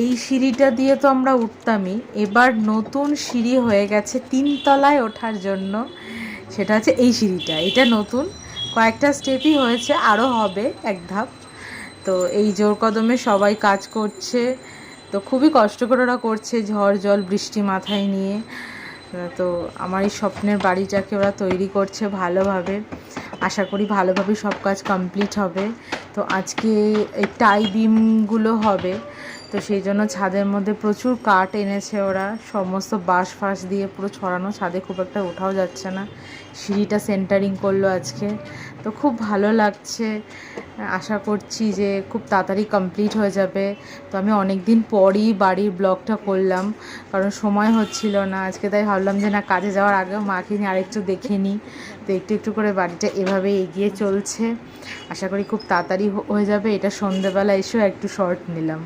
এই সিঁড়িটা দিয়ে তো আমরা উঠতামই, এবার নতুন সিঁড়ি হয়ে গেছে 3 তলায় ওঠার জন্য। সেটা হচ্ছে এই সিঁড়িটা, এটা নতুন, কয়েকটা স্টেপই হয়েছে, আরও হবে এক ধাপ। তো এই জোর কদমে সবাই কাজ করছে, তো খুবই কষ্ট করে ওরা করছে, ঝড় জল বৃষ্টি মাথায় নিয়ে। তো আমার এই স্বপ্নের বাড়িটাকে ওরা তৈরি করছে ভালোভাবে, আশা করি ভালোভাবে সব কাজ কমপ্লিট হবে। তো আজকে এই টাই বিমগুলো হবে, তো সেই জন্য ছাদের মধ্যে প্রচুর কাঠ এনেছে ওরা, সমস্ত বাঁশ ফাঁস দিয়ে পুরো ছড়ানো, ছাদে খুব একটা ওঠাও যাচ্ছে না। সিঁড়িটা সেন্টারিং করলো আজকে, তো খুব ভালো লাগছে। আশা করছি যে খুব তাড়াতাড়ি কমপ্লিট হয়ে যাবে। তো আমি অনেক দিন পরই বাড়ির ব্লগটা করলাম, কারণ সময় হচ্ছিল না আজকে, তাই ভাবলাম যে না, কাজে যাওয়ার আগেও মাকে নিয়ে আরেকটু দেখে নিই। তো একটু একটু করে বাড়িটা এভাবে এগিয়ে চলছে, আশা করি খুব তাড়াতাড়ি হয়ে যাবে। এটা সন্ধেবেলা এসেও একটু শর্ট নিলাম।